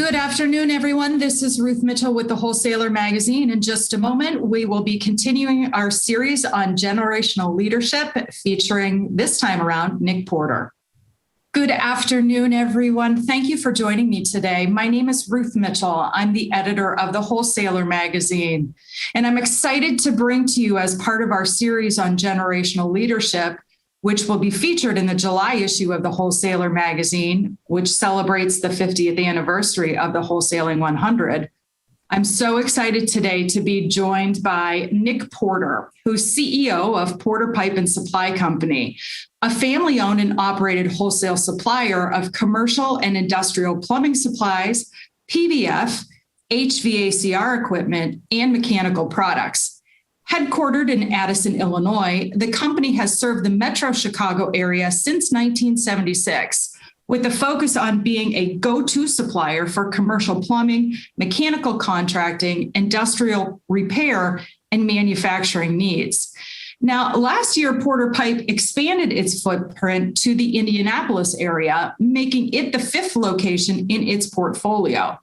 Good afternoon, everyone. This is Ruth Mitchell with the Wholesaler magazine. In just a moment, we will be continuing our series on generational leadership featuring this time around Nick Porter. Good afternoon, everyone. Thank you for joining me today. My name is Ruth Mitchell. I'm the editor of the Wholesaler magazine, and I'm excited to bring to you as part of our series on generational leadership, which will be featured in the July issue of the Wholesaler magazine, which celebrates the 50th anniversary of the Wholesaling 100. I'm so excited today to be joined by Nick Porter, who's CEO of Porter Pipe and Supply Company, a family-owned and operated wholesale supplier of commercial and industrial plumbing supplies, PVF, HVACR equipment, and mechanical products. Headquartered in Addison, Illinois, the company has served the metro Chicago area since 1976, with a focus on being a go-to supplier for commercial plumbing, mechanical contracting, industrial repair, and manufacturing needs. Now, last year, Porter Pipe expanded its footprint to the Indianapolis area, making it the fifth location in its portfolio.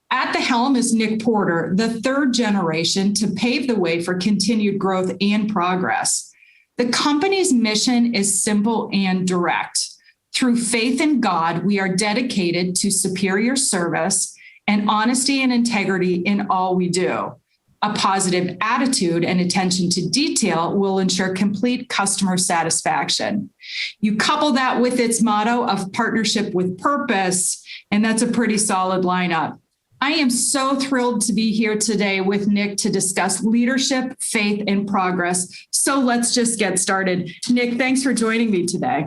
At the helm is Nick Porter, the third generation to pave the way for continued growth and progress. The company's mission is simple and direct. Through faith in God, we are dedicated to superior service and honesty and integrity in all we do. A positive attitude and attention to detail will ensure complete customer satisfaction. You couple that with its motto of partnership with purpose, and that's a pretty solid lineup. I am so thrilled to be here today with Nick to discuss leadership, faith, and progress. So let's just get started. Nick, thanks for joining me today.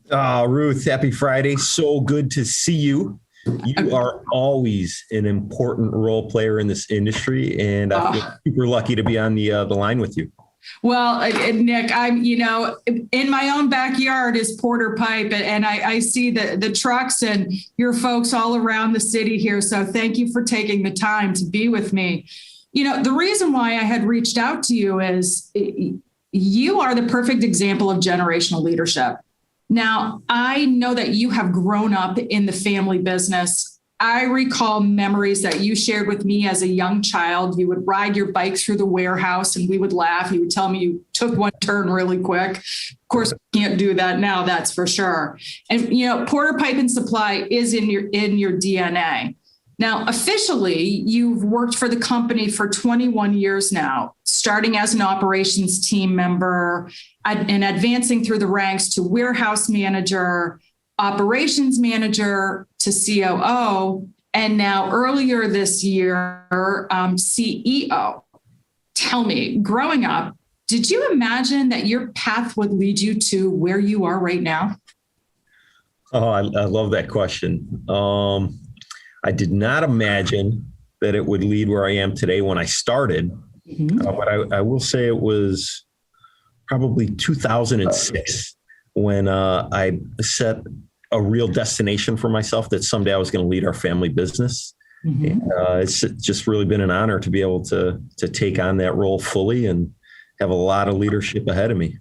Ruth, happy Friday. So good to see you. You are always an important role player in this industry, and I feel super lucky to be on the line with you. Well, Nick, I'm, in my own backyard is Porter Pipe, and I see the trucks and your folks all around the city here. So thank you for taking the time to be with me. The reason why I had reached out to you is you are the perfect example of generational leadership. Now, I know that you have grown up in the family business. I recall memories that you shared with me as a young child. You would ride your bike through the warehouse and we would laugh. You would tell me you took one turn really quick. Of course, we can't do that now, that's for sure. And, Porter Pipe and Supply is in your DNA. Now, officially, you've worked for the company for 21 years now, starting as an operations team member and advancing through the ranks to warehouse manager, operations manager to COO, and now earlier this year, CEO. Tell me, growing up, did you imagine that your path would lead you to where you are right now? Oh, I love that question. I did not imagine that it would lead where I am today when I started, but I will say it was probably 2006 when I set a real destination for myself that someday I was going to lead our family business. And, it's just really been an honor to be able to take on that role fully and have a lot of leadership ahead of me.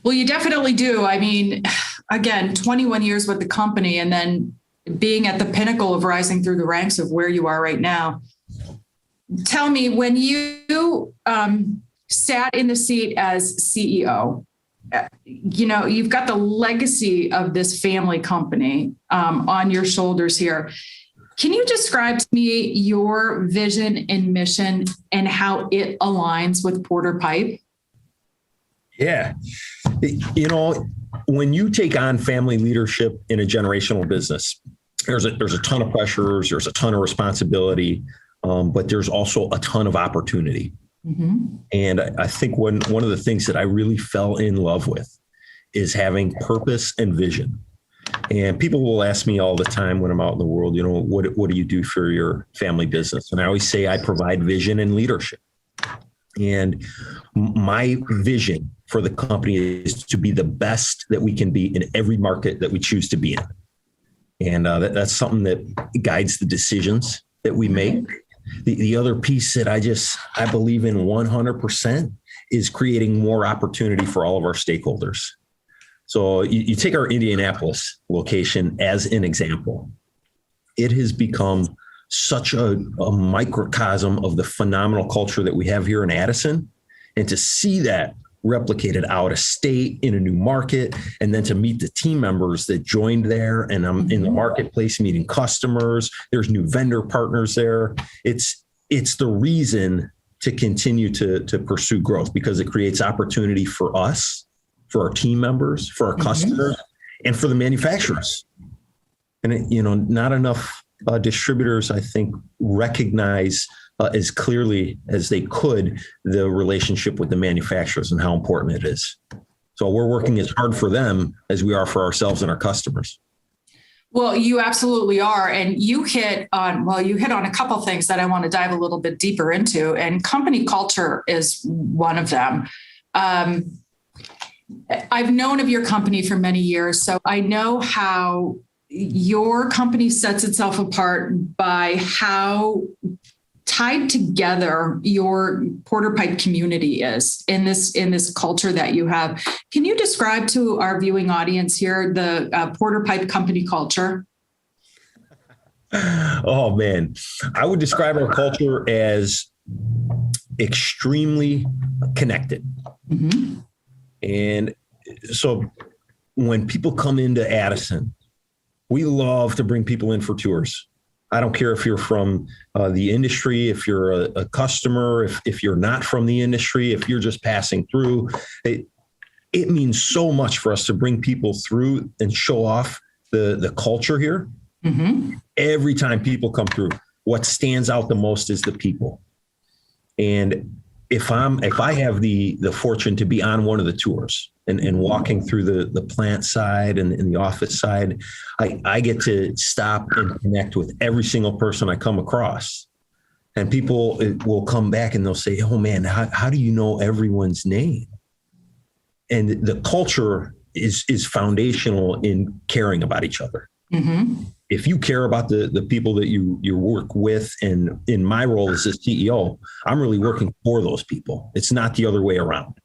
Well, you definitely do. I mean, again, 21 years with the company and then being at the pinnacle of rising through the ranks of where you are right now. Tell me, when you sat in the seat as CEO, you've got the legacy of this family company on your shoulders here. Can you describe to me your vision and mission and how it aligns with Porter Pipe? Yeah. When you take on family leadership in a generational business, there's a ton of pressures, there's a ton of responsibility, but there's also a ton of opportunity. And I think one of the things that I really fell in love with is having purpose and vision. And people will ask me all the time when I'm out in the world, what do you do for your family business? And I always say I provide vision and leadership. And my vision for the company is to be the best that we can be in every market that we choose to be in. And that's something that guides the decisions that we make. The other piece that I believe in 100% is creating more opportunity for all of our stakeholders. So you take our Indianapolis location as an example. it has become such a microcosm of the phenomenal culture that we have here in Addison. And to see that replicated out of state in a new market, and then to meet the team members that joined there, and I'm in the marketplace meeting customers, there's new vendor partners there. It's the reason to continue to pursue growth, because it creates opportunity for us, for our team members, for our customers, and for the manufacturers. And not enough distributors, I think, recognize as clearly as they could the relationship with the manufacturers and how important it is. So we're working as hard for them as we are for ourselves and our customers. Well, you absolutely are. And you hit on a couple of things that I want to dive a little bit deeper into. And company culture is one of them. I've known of your company for many years, so I know how your company sets itself apart by how tied together your Porter Pipe community is in this culture that you have. Can you describe to our viewing audience here the Porter Pipe company culture? Oh man, I would describe our culture as extremely connected. And so when people come into Addison, we love to bring people in for tours. I don't care if you're from the industry, if you're a customer, if you're not from the industry, if you're just passing through. It means so much for us to bring people through and show off the culture here. Every time people come through, what stands out the most is the people. And if I have the fortune to be on one of the tours and walking through the plant side and the office side, I get to stop and connect with every single person I come across. And people will come back and they'll say, oh man, how do you know everyone's name? And the culture is foundational in caring about each other. If you care about the people that you work with, and in my role as a CEO, I'm really working for those people. It's not the other way around.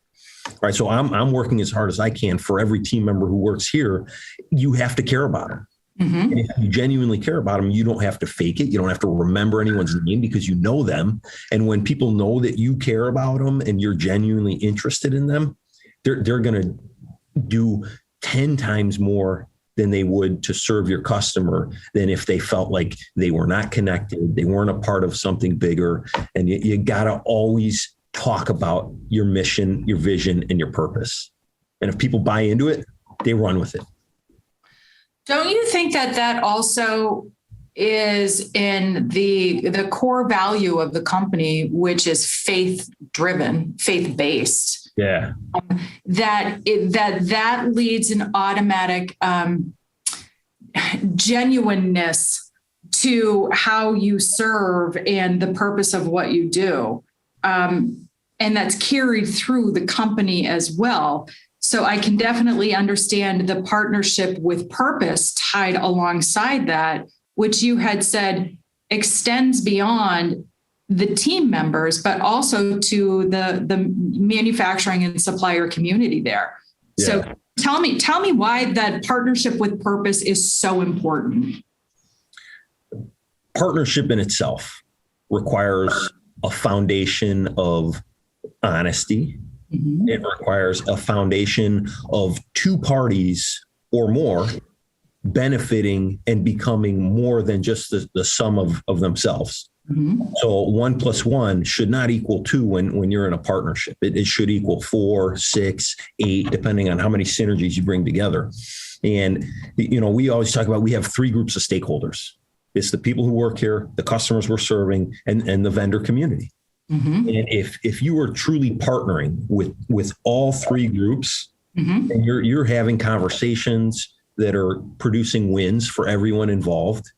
Right. So I'm working as hard as I can for every team member who works here. You have to care about them. And if you genuinely care about them, you don't have to fake it. You don't have to remember anyone's name because you know them. And when people know that you care about them and you're genuinely interested in them, they're going to do 10 times more than they would to serve your customer than if they felt like they were not connected, they weren't a part of something bigger. And you got to always talk about your mission, your vision, and your purpose. And if people buy into it, they run with it. Don't you think that also is in the core value of the company, which is faith-driven, faith-based? Yeah. That leads an automatic genuineness to how you serve and the purpose of what you do. And that's carried through the company as well. So I can definitely understand the partnership with purpose tied alongside that, which you had said extends beyond the team members, but also to the manufacturing and supplier community there. Yeah. So tell me why that partnership with purpose is so important. Partnership in itself requires a foundation of honesty. It requires a foundation of two parties or more benefiting and becoming more than just the sum of themselves. So 1 + 1 should not equal 2 when you're in a partnership. It should equal 4, 6, 8, depending on how many synergies you bring together. And, we always talk about, we have 3 groups of stakeholders. It's the people who work here, the customers we're serving, and the vendor community. And if you are truly partnering with all 3 groups, and you're having conversations that are producing wins for everyone involved,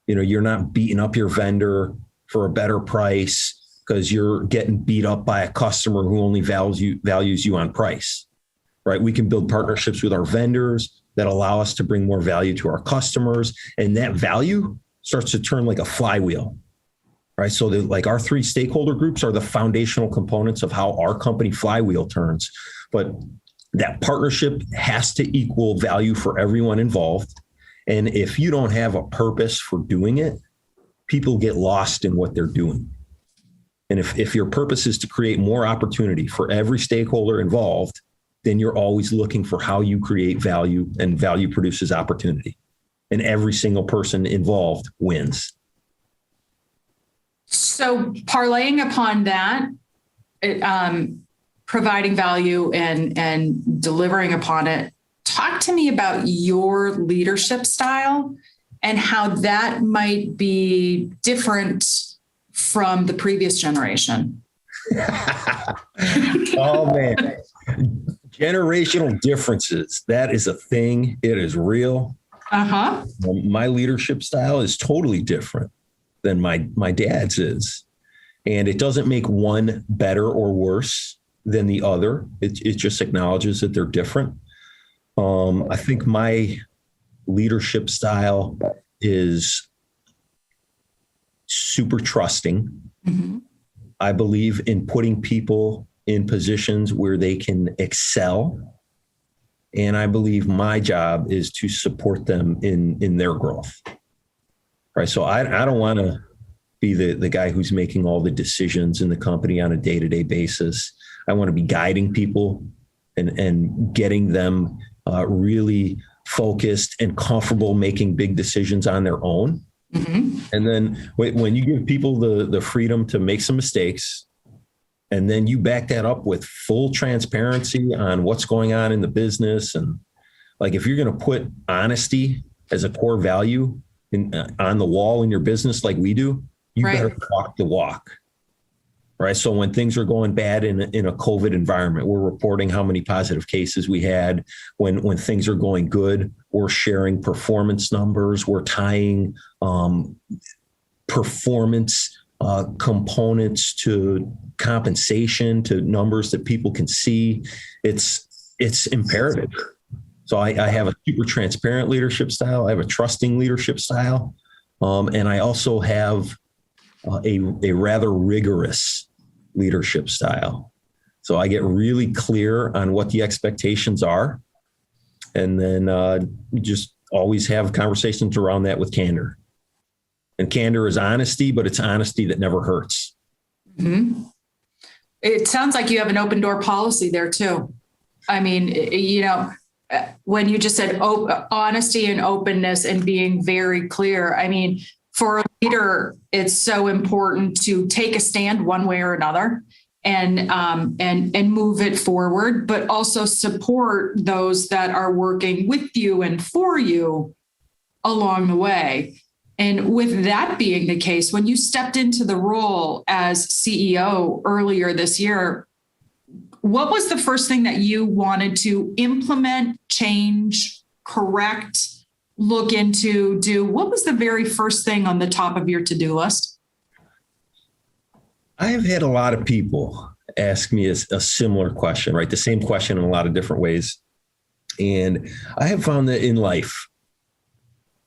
you're not beating up your vendor for a better price because you're getting beat up by a customer who only values you on price, right? We can build partnerships with our vendors that allow us to bring more value to our customers. And that value starts to turn like a flywheel, right? So like our 3 stakeholder groups are the foundational components of how our company flywheel turns. But that partnership has to equal value for everyone involved. And if you don't have a purpose for doing it, people get lost in what they're doing. And if your purpose is to create more opportunity for every stakeholder involved, then you're always looking for how you create value, and value produces opportunity. And every single person involved wins. So parlaying upon that, providing value and delivering upon it, talk to me about your leadership style and how that might be different from the previous generation. Oh, man. Generational differences. That is a thing. It is real. Uh-huh. My leadership style is totally different than my dad's is. And it doesn't make one better or worse than the other. It just acknowledges that they're different. I think my leadership style is super trusting. Mm-hmm. I believe in putting people in positions where they can excel. And I believe my job is to support them in their growth. Right. So I don't want to be the guy who's making all the decisions in the company on a day-to-day basis. I want to be guiding people and getting them really focused and comfortable making big decisions on their own. Mm-hmm. And then when you give people the freedom to make some mistakes, and then you back that up with full transparency on what's going on in the business. And like, if you're going to put honesty as a core value on the wall in your business, like we do, you right. better walk the walk. Right. So when things are going bad in a COVID environment, we're reporting how many positive cases we had. When things are going good, we're sharing performance numbers. We're tying performance components to compensation, to numbers that people can see. It's imperative. So I have a super transparent leadership style. I have a trusting leadership style. And I also have a rather rigorous leadership style. So I get really clear on what the expectations are, and then just always have conversations around that with candor. And candor is honesty, but it's honesty that never hurts. Mm-hmm. It sounds like you have an open door policy there too. I mean, when you just said honesty and openness and being very clear, I mean, for a leader, it's so important to take a stand one way or another and move it forward, but also support those that are working with you and for you along the way. And with that being the case, when you stepped into the role as CEO earlier this year, what was the first thing that you wanted to implement, change, correct, look into, do? What was the very first thing on the top of your to-do list? I have had a lot of people ask me a similar question, right? The same question in a lot of different ways. And I have found that in life,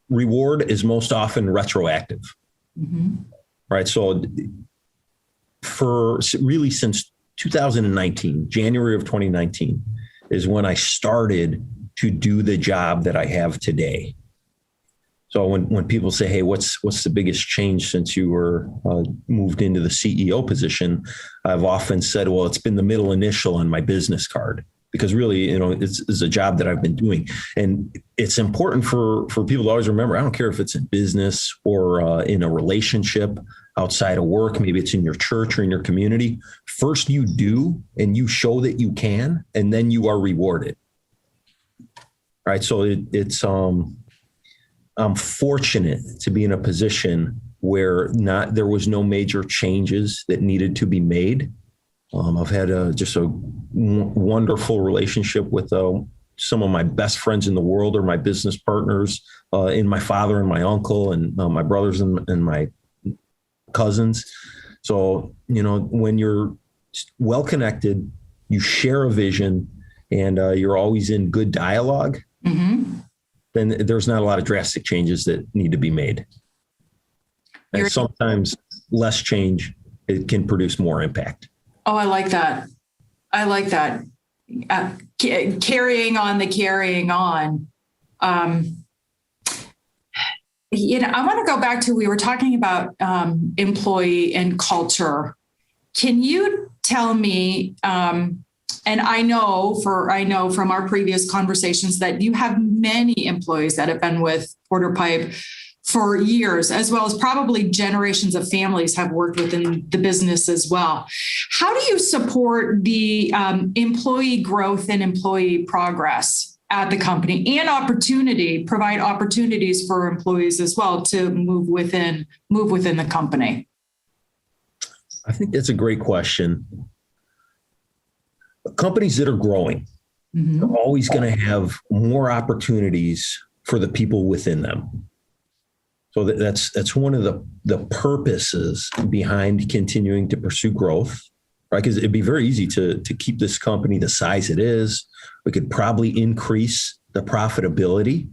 reward is most often retroactive, mm-hmm. right? So for really since 2019, January of 2019 is when I started to do the job that I have today. So when people say, hey, what's the biggest change since you were moved into the CEO position? I've often said, well, it's been the middle initial on my business card. Because really, it's a job that I've been doing. And it's important for people to always remember, I don't care if it's in business or in a relationship outside of work, maybe it's in your church or in your community. First you do, and you show that you can, and then you are rewarded. Right. So I'm fortunate to be in a position where there was no major changes that needed to be made. I've had just a wonderful relationship with some of my best friends in the world, or my business partners, in my father and my uncle and my brothers and my cousins. So, when you're well connected, you share a vision, and you're always in good dialogue, mm-hmm. then there's not a lot of drastic changes that need to be made. And sometimes less change, it can produce more impact. Oh, I like that. Carrying on the carrying on. I want to go back to, we were talking about employee and culture. Can you tell me, and I know from our previous conversations that you have many employees that have been with Porter Pipe for years, as well as probably generations of families have worked within the business as well. How do you support the employee growth and employee progress at the company, and provide opportunities for employees as well to move within the company? I think that's a great question. Companies that are growing are always going to have more opportunities for the people within them. So that's one of the purposes behind continuing to pursue growth, right? Because it'd be very easy to keep this company the size it is. We could probably increase the profitability,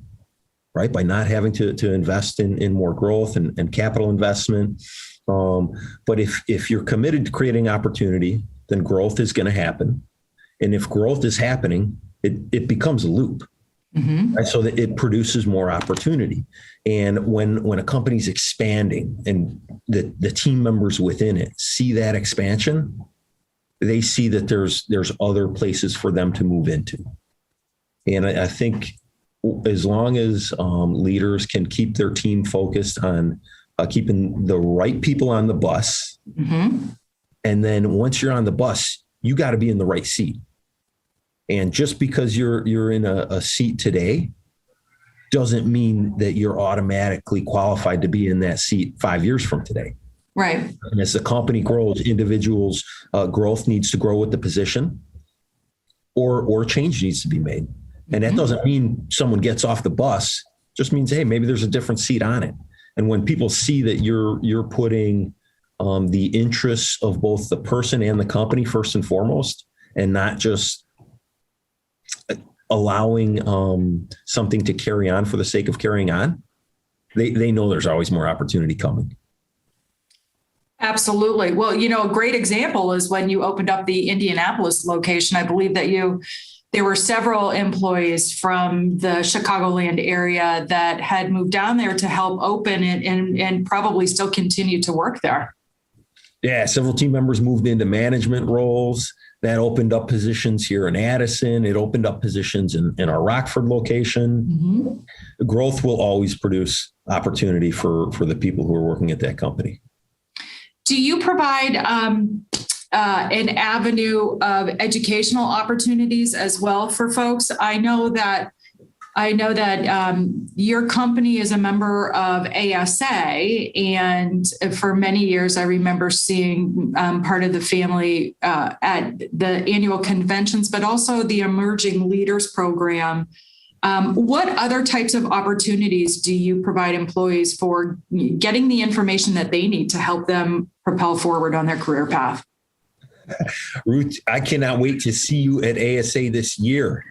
right, by not having to invest in more growth and capital investment. But if you're committed to creating opportunity, then growth is going to happen. And if growth is happening, it becomes a loop. Right? So that it produces more opportunity. And when a company's expanding and the team members within it see that expansion, they see that there's other places for them to move into. And I think as long as leaders can keep their team focused on keeping the right people on the bus, and then once you're on the bus, you got to be in the right seat. And just because you're in a seat today doesn't mean that you're automatically qualified to be in that seat 5 years from today. Right. And as the company grows, individuals' growth needs to grow with the position, or change needs to be made. And that doesn't mean someone gets off the bus. It just means, hey, maybe there's a different seat on it. And when people see that you're putting the interests of both the person and the company first and foremost, and not just allowing something to carry on for the sake of carrying on, they know there's always more opportunity coming. Absolutely. Well, a great example is when you opened up the Indianapolis location. I believe that there were several employees from the Chicagoland area that had moved down there to help open it and probably still continue to work there. Yeah, several team members moved into management roles. That opened up positions here in Addison. It opened up positions in our Rockford location. Growth will always produce opportunity for the people who are working at that company. Do you provide an avenue of educational opportunities as well for folks? I know that your company is a member of ASA, and for many years, I remember seeing part of the family at the annual conventions, but also the Emerging Leaders Program. What other types of opportunities do you provide employees for getting the information that they need to help them propel forward on their career path? Ruth, I cannot wait to see you at ASA this year.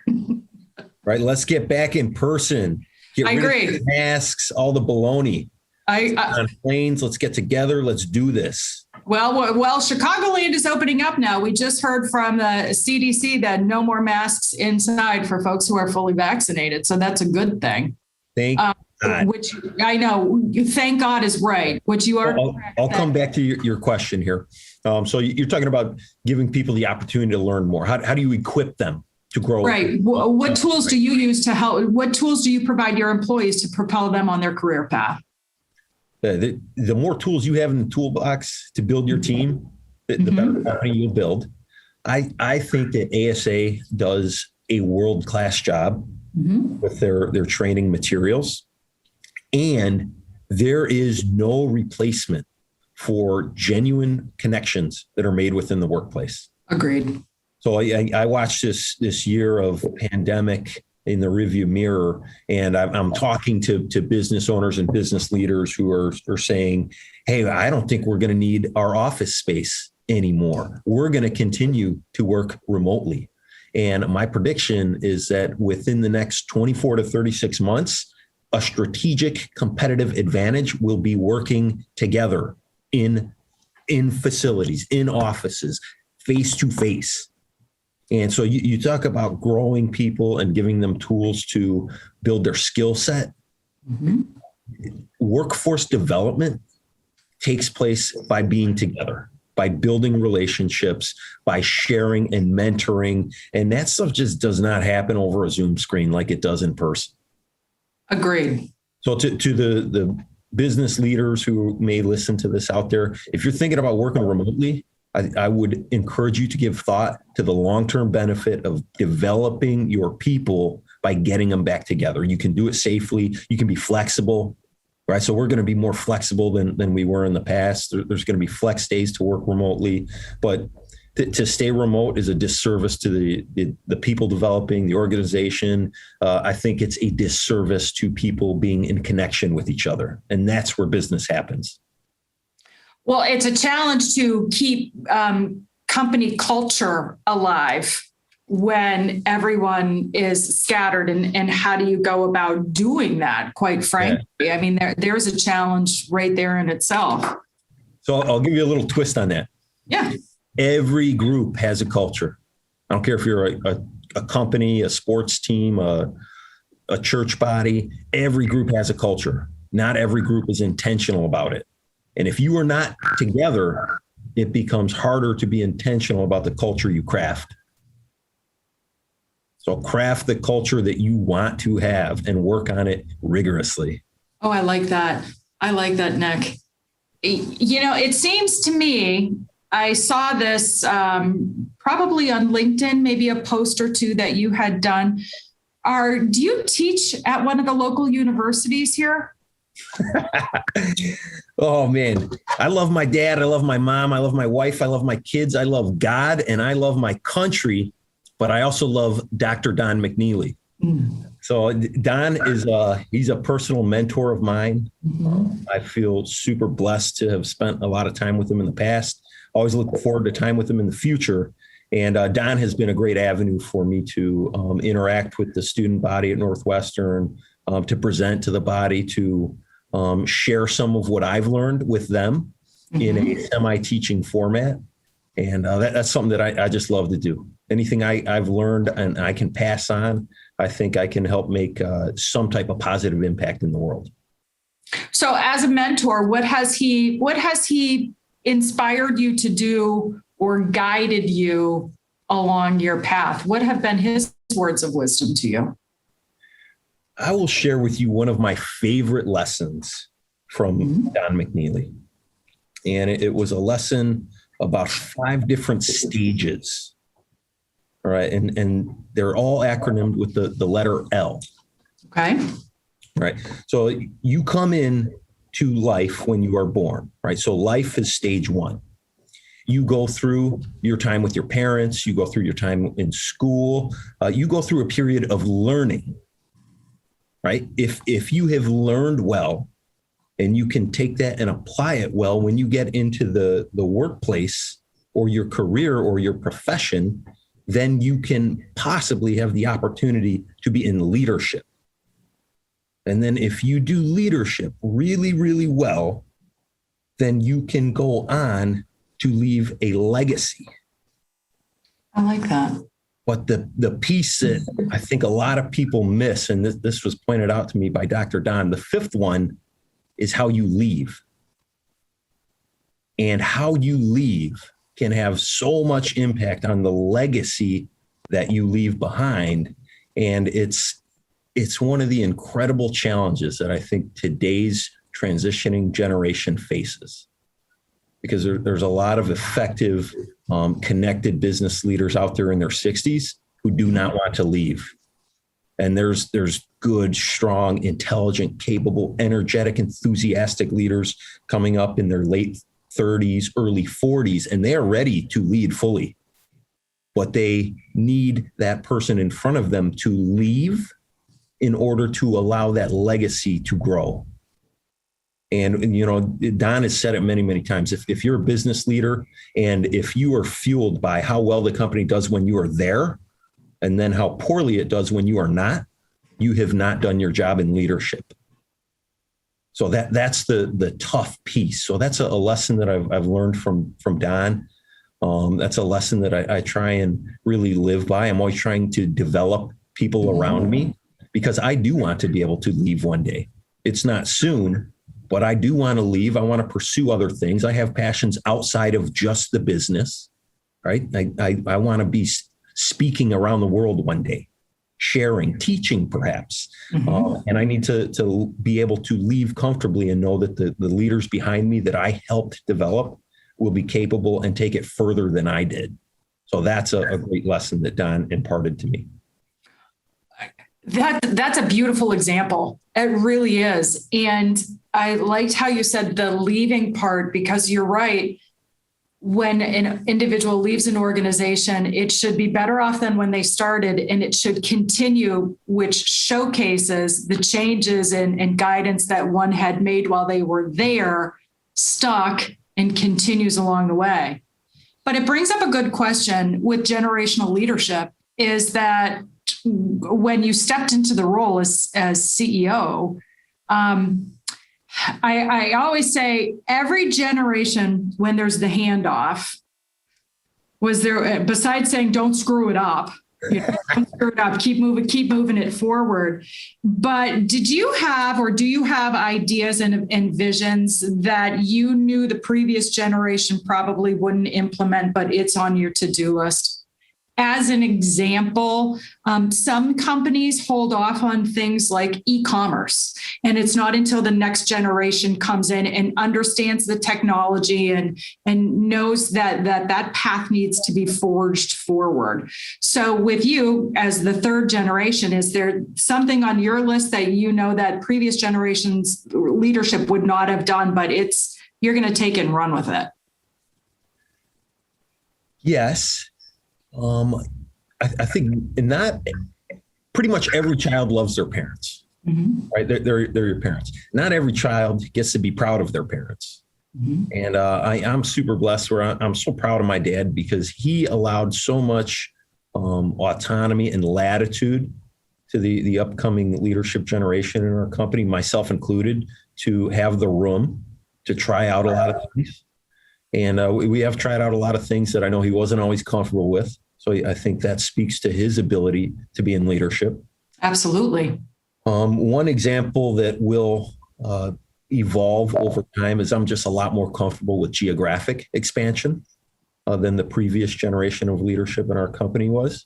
Right. Let's get back in person. I agree. Of the masks, all the baloney. On planes. Let's get together. Let's do this. Well, Chicagoland is opening up now. We just heard from the CDC that no more masks inside for folks who are fully vaccinated. So that's a good thing. Thank God. Which I know, thank God is right. Which you are. I'll come back to your question here. So you're talking about giving people the opportunity to learn more. How do you equip them to grow? Right. What tools do you use to help? What tools do you provide your employees to propel them on their career path? The more tools you have in the toolbox to build your team, the better company you'll build. I think that ASA does a world-class job with their training materials, and there is no replacement for genuine connections that are made within the workplace. Agreed. So I watched this year of pandemic in the rearview mirror, and I'm talking to business owners and business leaders who are saying, hey, I don't think we're going to need our office space anymore. We're going to continue to work remotely. And my prediction is that within the next 24 to 36 months, a strategic competitive advantage will be working together in facilities, in offices, face to face. And so you talk about growing people and giving them tools to build their skill set. workforce development takes place by being together, by building relationships, by sharing and mentoring. And that stuff just does not happen over a Zoom screen like it does in person. Agreed. So to the business leaders who may listen to this out there, if you're thinking about working remotely, I would encourage you to give thought to the long-term benefit of developing your people by getting them back together. You can do it safely. You can be flexible, right? So we're going to be more flexible than we were in the past. There's going to be flex days to work remotely, but to stay remote is a disservice to the people developing the organization. I think it's a disservice to people being in connection with each other. And that's where business happens. Well, it's a challenge to keep company culture alive when everyone is scattered. And how do you go about doing that, quite frankly? Yeah. I mean, there's a challenge right there in itself. So I'll give you a little twist on that. Yeah. Every group has a culture. I don't care if you're a company, a sports team, a church body. Every group has a culture. Not every group is intentional about it. And if you are not together, it becomes harder to be intentional about the culture you craft. So craft the culture that you want to have and work on it rigorously. Oh, I like that. I like that, Nick. It seems to me, I saw this probably on LinkedIn, maybe a post or two that you had done. Do you teach at one of the local universities here? Oh, man. I love my dad. I love my mom. I love my wife. I love my kids. I love God and I love my country, but I also love Dr. Don McNeely. So Don he's a personal mentor of mine. I feel super blessed to have spent a lot of time with him in the past. Always look forward to time with him in the future. And Don has been a great avenue for me to interact with the student body at Northwestern, to present to the body, to share some of what I've learned with them in a semi-teaching format. And that's something that I just love to do. Anything I've learned and I can pass on, I think I can help make some type of positive impact in the world. So as a mentor, what has he inspired you to do or guided you along your path? What have been his words of wisdom to you? I will share with you one of my favorite lessons from Don McNeely. And it was a lesson about 5 different stages. All right. And they're all acronymed with the letter L. Okay. Right. So you come in to life when you are born, right? So life is stage 1. You go through your time with your parents. You go through your time in school. You go through a period of learning, right? If you have learned well and you can take that and apply it well when you get into the workplace or your career or your profession, then you can possibly have the opportunity to be in leadership. And then if you do leadership really, really well, then you can go on to leave a legacy. I like that. But the piece that I think a lot of people miss, and this was pointed out to me by Dr. Don, the 5th one is how you leave. And how you leave can have so much impact on the legacy that you leave behind. And it's one of the incredible challenges that I think today's transitioning generation faces. Because there's a lot of effective, connected business leaders out there in their 60s who do not want to leave. And there's good, strong, intelligent, capable, energetic, enthusiastic leaders coming up in their late 30s, early 40s, and they are ready to lead fully. But they need that person in front of them to leave in order to allow that legacy to grow. And Don has said it many, many times. If you're a business leader and if you are fueled by how well the company does when you are there, and then how poorly it does when you are not, you have not done your job in leadership. So that's the tough piece. So that's a lesson that I've learned from Don. That's a lesson that I try and really live by. I'm always trying to develop people around me because I do want to be able to leave one day. it's not soon, but I do want to leave. I want to pursue other things. I have passions outside of just the business, right? I want to be speaking around the world one day, sharing, teaching perhaps. And I need to be able to leave comfortably and know that the leaders behind me that I helped develop will be capable and take it further than I did. So that's a great lesson that Don imparted to me. That's a beautiful example. It really is. And I liked how you said the leaving part, because you're right. When an individual leaves an organization, it should be better off than when they started, and it should continue, which showcases the changes and guidance that one had made while they were there, stuck, and continues along the way. But it brings up a good question with generational leadership, is that when you stepped into the role as CEO, I always say every generation, when there's the handoff, was there, besides saying, don't screw it up, don't screw it up, keep moving it forward. But did you have, or do you have ideas and visions that you knew the previous generation probably wouldn't implement, but it's on your to-do list? As an example, some companies hold off on things like e-commerce, and it's not until the next generation comes in and understands the technology and knows that path needs to be forged forward. So with you as the third generation, is there something on your list that you know that previous generations leadership would not have done, but you're going to take it and run with it? Yes. I think not pretty much every child loves their parents, right? They're your parents. Not every child gets to be proud of their parents. And I'm super blessed where I'm so proud of my dad, because he allowed so much autonomy and latitude to the upcoming leadership generation in our company, myself included, to have the room to try out a lot of things. And we have tried out a lot of things that I know he wasn't always comfortable with. So I think that speaks to his ability to be in leadership. Absolutely. One example that will evolve over time is I'm just a lot more comfortable with geographic expansion than the previous generation of leadership in our company was.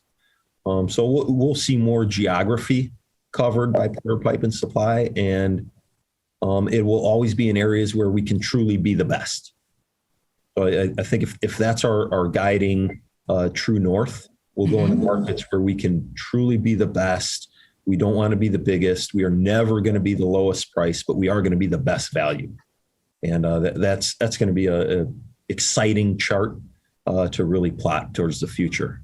So we'll see more geography covered by Porter Pipe and Supply, and it will always be in areas where we can truly be the best. So I think if that's our guiding true north, we'll go into markets where we can truly be the best. We don't want to be the biggest. We are never going to be the lowest price, but we are going to be the best value. And that's going to be a exciting chart to really plot towards the future.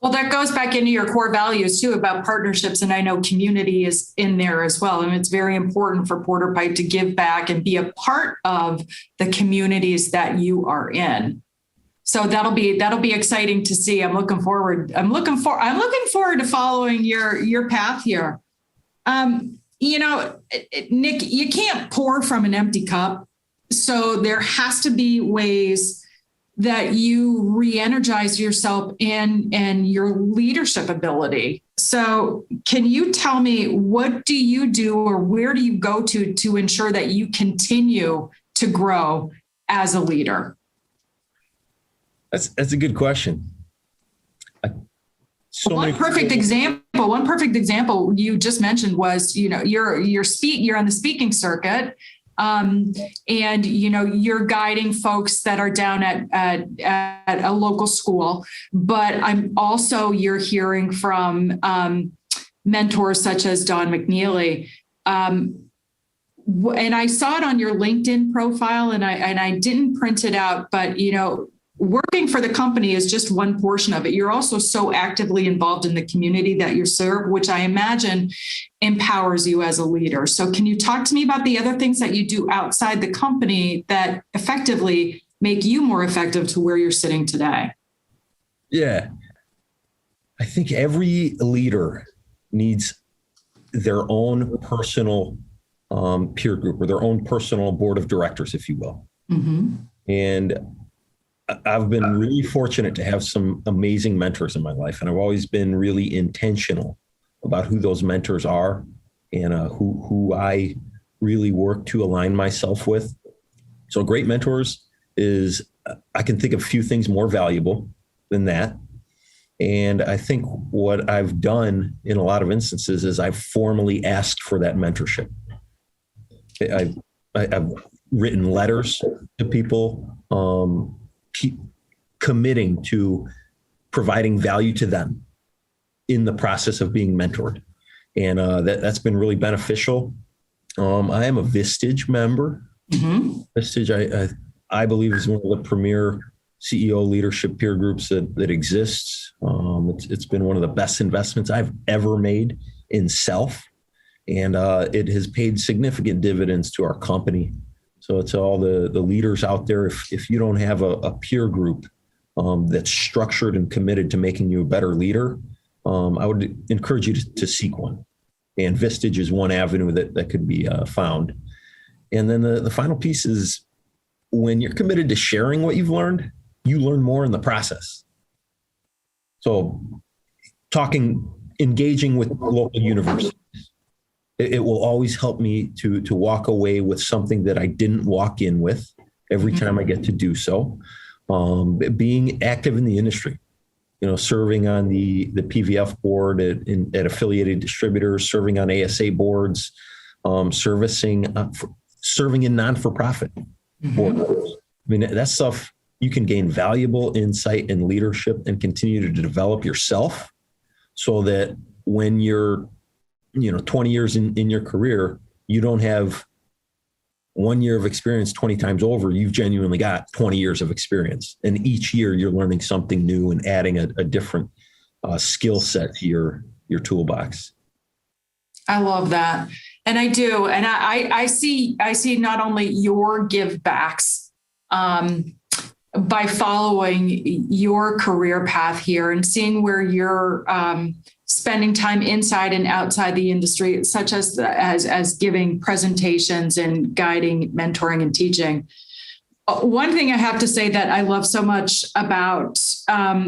Well, that goes back into your core values too, about partnerships. And I know community is in there as well. And it's very important for Porter Pipe to give back and be a part of the communities that you are in. So that'll be exciting to see. I'm looking forward to following your path here. Nick, you can't pour from an empty cup. So there has to be ways that you re-energize yourself and your leadership ability. So can you tell me, what do you do, or where do you go to ensure that you continue to grow as a leader? That's a good question. One perfect example you just mentioned was, you're on the speaking circuit. And, you're guiding folks that are down at a local school, but you're hearing from mentors such as Don McNeely. And I saw it on your LinkedIn profile, and I didn't print it out, but, working for the company is just one portion of it. You're also so actively involved in the community that you serve, which I imagine empowers you as a leader. So can you talk to me about the other things that you do outside the company that effectively make you more effective to where you're sitting today? Yeah. I think every leader needs their own personal peer group, or their own personal board of directors, if you will. And I've been really fortunate to have some amazing mentors in my life, and I've always been really intentional about who those mentors are and who I really work to align myself with. So great mentors is, I can think of a few things more valuable than that. And I think what I've done in a lot of instances is I've formally asked for that mentorship. I've written letters to people, committing to providing value to them in the process of being mentored. And that's been really beneficial. I am a Vistage member. Mm-hmm. Vistage, I believe, is one of the premier CEO leadership peer groups that exists. It's been one of the best investments I've ever made in self. And it has paid significant dividends to our company. So it's all the leaders out there. If you don't have a peer group that's structured and committed to making you a better leader, I would encourage you to seek one. And Vistage is one avenue that could be found. And then the final piece is, when you're committed to sharing what you've learned, you learn more in the process. So engaging with local universities, it will always help me to walk away with something that I didn't walk in with every time I get to do so. Being active in the industry, serving on the PVF board at affiliated distributors, serving on ASA boards, serving in non-for-profit boards. I mean, that stuff, you can gain valuable insight and leadership and continue to develop yourself, so that when you're 20 years in your career, you don't have 1 year of experience 20 times over. You've genuinely got 20 years of experience. And each year you're learning something new and adding a different skill set to your toolbox. I love that. And I do. And I see not only your give backs by following your career path here and seeing where you're spending time inside and outside the industry, such as giving presentations and guiding, mentoring, and teaching. One thing I have to say that I love so much about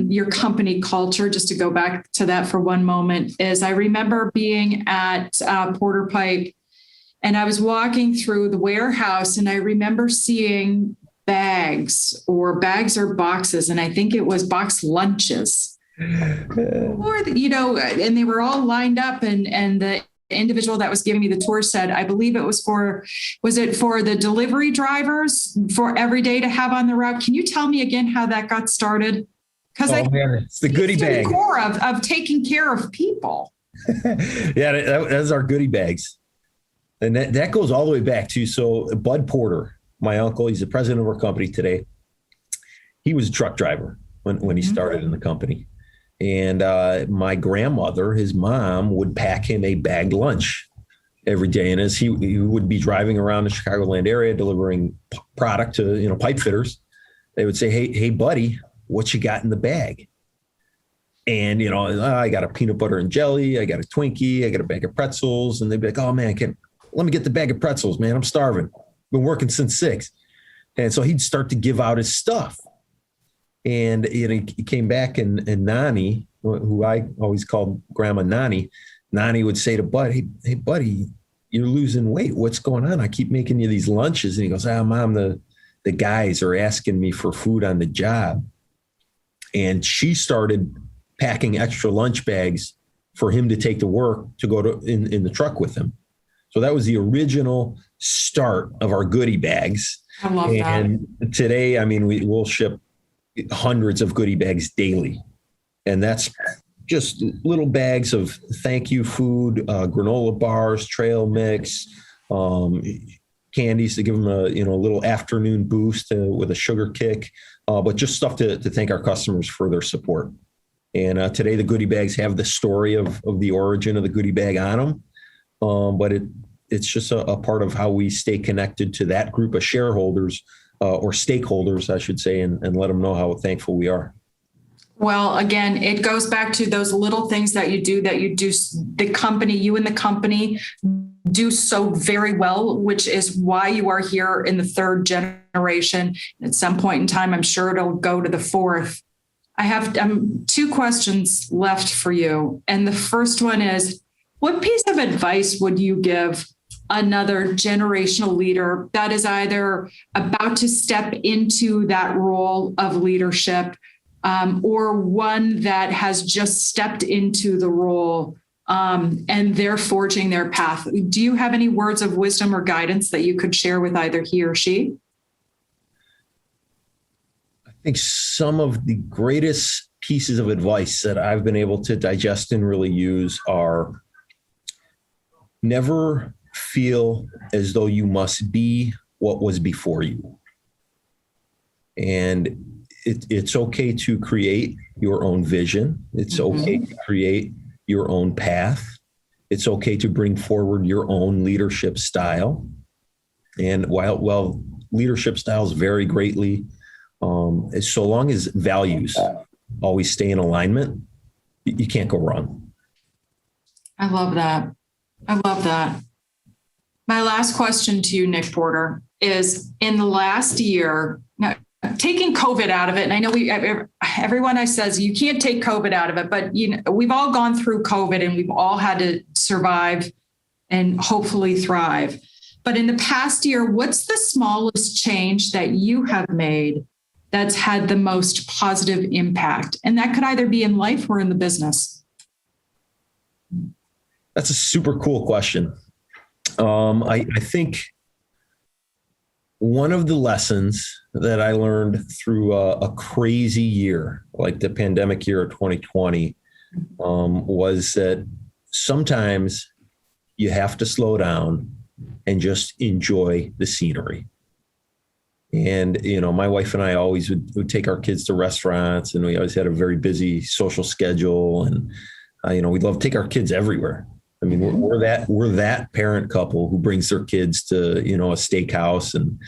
your company culture, just to go back to that for one moment, is I remember being at Porter Pipe, and I was walking through the warehouse, and I remember seeing bags or boxes, and I think it was box lunches. Or, and they were all lined up, and the individual that was giving me the tour said, I believe it was for the delivery drivers for every day to have on the route. Can you tell me again how that got started? Because it's the goodie bag. Core of taking care of people. Yeah, that's our goodie bags. And that goes all the way back to, so Bud Porter, my uncle, he's the president of our company today. He was a truck driver when he started in the company. And my grandmother, his mom, would pack him a bagged lunch every day. And as he would be driving around the Chicagoland area delivering product to pipe fitters, they would say, hey, buddy, what you got in the bag? And I got a peanut butter and jelly, I got a Twinkie, I got a bag of pretzels. And they'd be like, oh man, let me get the bag of pretzels, man. I'm starving. Been working since 6. And so he'd start to give out his stuff. And he came back, and Nani, who I always called Grandma Nani would say to Bud, hey, buddy, you're losing weight. What's going on? I keep making you these lunches. And he goes, Mom, the guys are asking me for food on the job. And she started packing extra lunch bags for him to take to work to go to in the truck with him. So that was the original start of our goodie bags. I love that. And today, we'll ship hundreds of goodie bags daily. And that's just little bags of thank you food, granola bars, trail mix, candies to give them a little afternoon boost with a sugar kick, but just stuff to thank our customers for their support. And today the goodie bags have the story of the origin of the goodie bag on them. But it's just a part of how we stay connected to that group of shareholders or stakeholders, I should say, and let them know how thankful we are. Well, again, it goes back to those little things that you do the company, you and the company do so very well, which is why you are here in the 3rd generation. At some point in time, I'm sure it'll go to the 4th. I have 2 questions left for you. And the first one is, What piece of advice would you give another generational leader that is either about to step into that role of leadership or one that has just stepped into the role and they're forging their path? Do you have any words of wisdom or guidance that you could share with either he or she? I think some of the greatest pieces of advice that I've been able to digest and really use are: never feel as though you must be what was before you. And it's okay to create your own vision. It's okay to create your own path. It's okay to bring forward your own leadership style. And while leadership styles vary greatly, so long as values always stay in alignment, you can't go wrong. I love that. I love that. My last question to you, Nick Porter, is in the last year, now, taking COVID out of it, and I know everyone says you can't take COVID out of it, but we've all gone through COVID and we've all had to survive and hopefully thrive. But in the past year, what's the smallest change that you have made that's had the most positive impact? And that could either be in life or in the business. That's a super cool question. I think one of the lessons that I learned through a crazy year, like the pandemic year of 2020, was that sometimes you have to slow down and just enjoy the scenery. And, my wife and I always would take our kids to restaurants, and we always had a very busy social schedule. And, we'd love to take our kids everywhere. I mean, we're that parent couple who brings their kids to, a steakhouse, and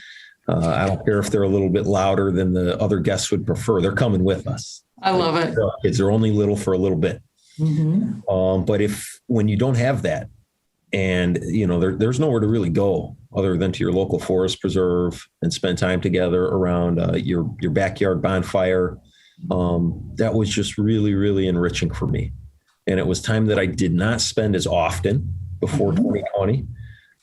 I don't care if they're a little bit louder than the other guests would prefer. They're coming with us. I love it. Kids are only little for a little bit. But when you don't have that, and there's nowhere to really go other than to your local forest preserve and spend time together around your backyard bonfire, that was just really, really enriching for me. And it was time that I did not spend as often before 2020.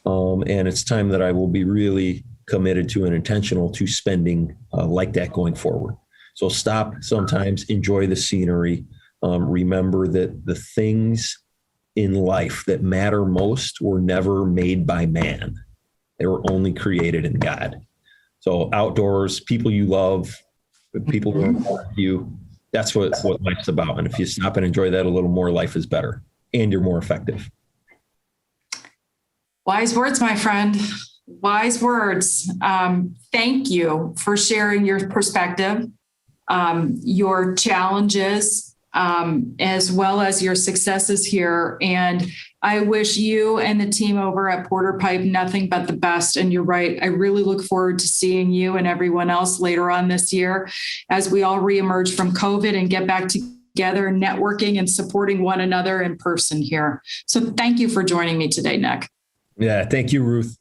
And it's time that I will be really committed to and intentional to spending like that going forward. So stop sometimes, enjoy the scenery. Remember that the things in life that matter most were never made by man. They were only created in God. So outdoors, people you love, people who are important to you, that's what life's about. And if you stop and enjoy that a little more, life is better and you're more effective. Wise words, my friend. Wise words. Thank you for sharing your perspective, your challenges, as well as your successes here. And I wish you and the team over at Porter Pipe nothing but the best. And you're right. I really look forward to seeing you and everyone else later on this year as we all reemerge from COVID and get back together, networking and supporting one another in person here. So thank you for joining me today, Nick. Yeah. Thank you, Ruth.